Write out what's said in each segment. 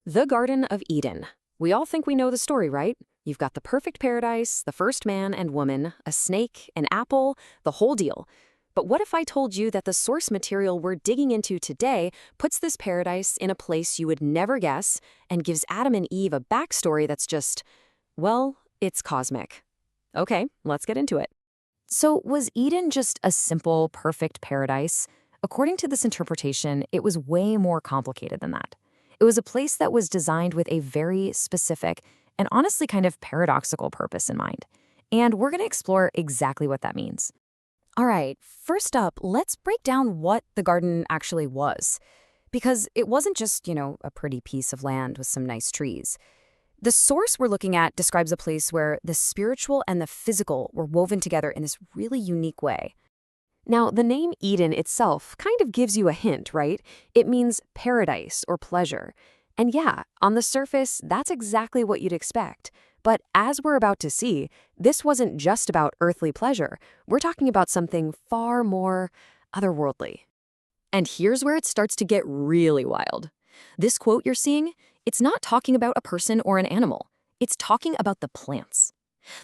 The Garden of Eden. We all think we know the story, right? You've got the perfect paradise, the first man and woman, a snake, an apple, the whole deal. But what if I told you that the source material we're digging into today puts this paradise in a place you would never guess and gives Adam and Eve a backstory that's just, well, it's cosmic. Okay, let's get into it. So, was Eden just a simple, perfect paradise? According to this interpretation, it was way more complicated than that. It was a place that was designed with a very specific and honestly kind of paradoxical purpose in mind. And we're going to explore exactly what that means. All right, first up, let's break down what the garden actually was. Because it wasn't just, a pretty piece of land with some nice trees. The source we're looking at describes a place where the spiritual and the physical were woven together in this really unique way. Now, the name Eden itself kind of gives you a hint, right? It means paradise or pleasure. And yeah, on the surface, that's exactly what you'd expect. But as we're about to see, this wasn't just about earthly pleasure. We're talking about something far more otherworldly. And here's where it starts to get really wild. This quote you're seeing, it's not talking about a person or an animal. It's talking about the plants.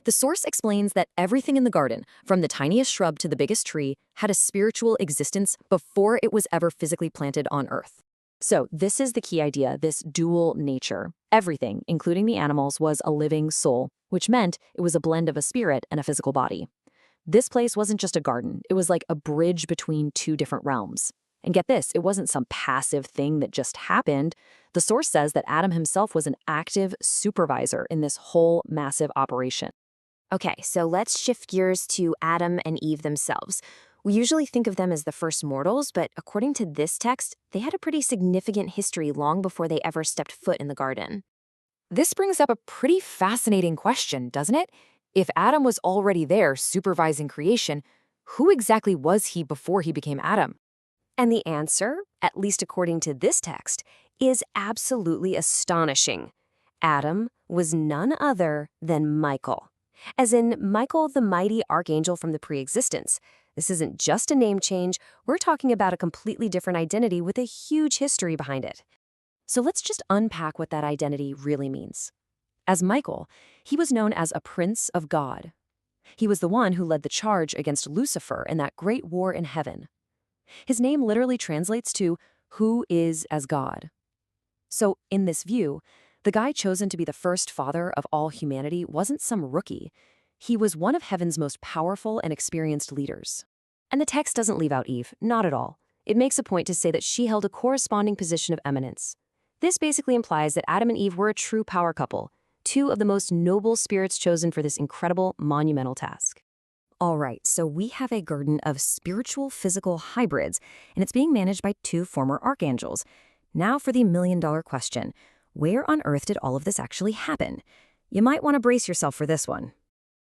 The source explains that everything in the garden, from the tiniest shrub to the biggest tree, had a spiritual existence before it was ever physically planted on Earth. So this is the key idea, this dual nature. Everything, including the animals, was a living soul, which meant it was a blend of a spirit and a physical body. This place wasn't just a garden, it was like a bridge between two different realms. And get this, it wasn't some passive thing that just happened. The source says that Adam himself was an active supervisor in this whole massive operation. Okay, so let's shift gears to Adam and Eve themselves. We usually think of them as the first mortals, but according to this text, they had a pretty significant history long before they ever stepped foot in the garden. This brings up a pretty fascinating question, doesn't it? If Adam was already there supervising creation, who exactly was he before he became Adam? And the answer, at least according to this text, is absolutely astonishing. Adam was none other than Michael. As in Michael, the mighty archangel from the pre-existence. This isn't just a name change, we're talking about a completely different identity with a huge history behind it. So let's just unpack what that identity really means. As Michael, he was known as a prince of God. He was the one who led the charge against Lucifer in that great war in heaven. His name literally translates to who is as God. So in this view, the guy chosen to be the first father of all humanity wasn't some rookie. He was one of heaven's most powerful and experienced leaders. And the text doesn't leave out Eve, not at all. It makes a point to say that she held a corresponding position of eminence. This basically implies that Adam and Eve were a true power couple, two of the most noble spirits chosen for this incredible, monumental task. All right, so we have a garden of spiritual physical hybrids, and it's being managed by two former archangels. Now for the million-dollar question. Where on earth did all of this actually happen? You might want to brace yourself for this one.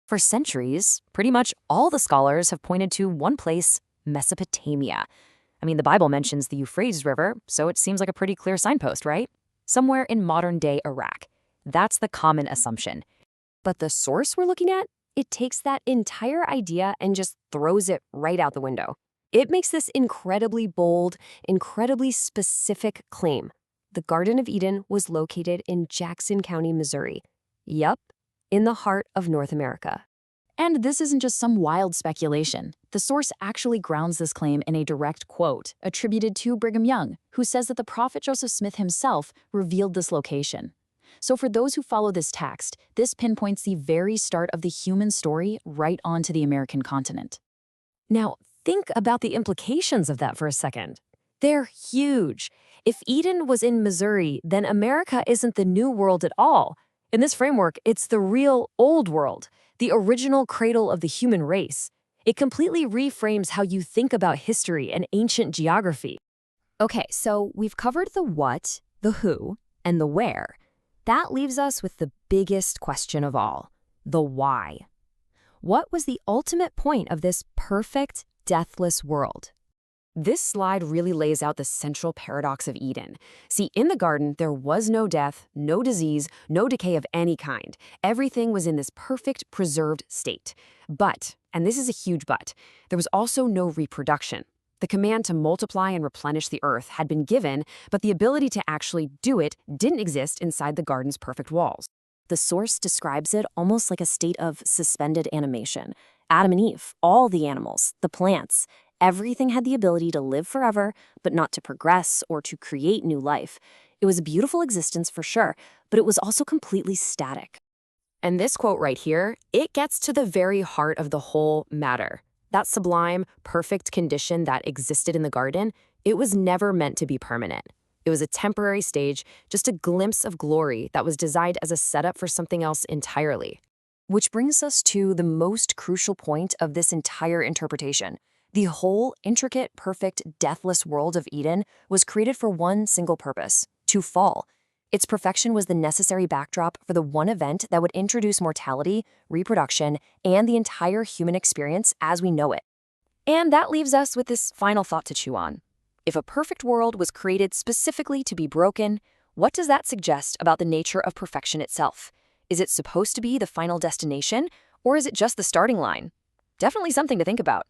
For centuries, pretty much all the scholars have pointed to one place, Mesopotamia. I mean, the Bible mentions the Euphrates River, so it seems like a pretty clear signpost, right? Somewhere in modern-day Iraq. That's the common assumption. But the source we're looking at, it takes that entire idea and just throws it right out the window. It makes this incredibly bold, incredibly specific claim. The Garden of Eden was located in Jackson County, Missouri. Yup, in the heart of North America. And this isn't just some wild speculation. The source actually grounds this claim in a direct quote attributed to Brigham Young, who says that the prophet Joseph Smith himself revealed this location. So for those who follow this text, this pinpoints the very start of the human story right onto the American continent. Now, think about the implications of that for a second. They're huge. If Eden was in Missouri, then America isn't the new world at all. In this framework, it's the real old world, the original cradle of the human race. It completely reframes how you think about history and ancient geography. Okay, so we've covered the what, the who, and the where. That leaves us with the biggest question of all, the why. What was the ultimate point of this perfect, deathless world? This slide really lays out the central paradox of Eden. See, in the garden, there was no death, no disease, no decay of any kind. Everything was in this perfect, preserved state. But, and this is a huge but, there was also no reproduction. The command to multiply and replenish the earth had been given, but the ability to actually do it didn't exist inside the garden's perfect walls. The source describes it almost like a state of suspended animation. Adam and Eve, all the animals, the plants, everything had the ability to live forever, but not to progress or to create new life. It was a beautiful existence for sure, but it was also completely static. And this quote right here, it gets to the very heart of the whole matter. That sublime, perfect condition that existed in the garden, it was never meant to be permanent. It was a temporary stage, just a glimpse of glory that was designed as a setup for something else entirely. Which brings us to the most crucial point of this entire interpretation. The whole intricate, perfect, deathless world of Eden was created for one single purpose: to fall. Its perfection was the necessary backdrop for the one event that would introduce mortality, reproduction, and the entire human experience as we know it. And that leaves us with this final thought to chew on. If a perfect world was created specifically to be broken, what does that suggest about the nature of perfection itself? Is it supposed to be the final destination, or is it just the starting line? Definitely something to think about.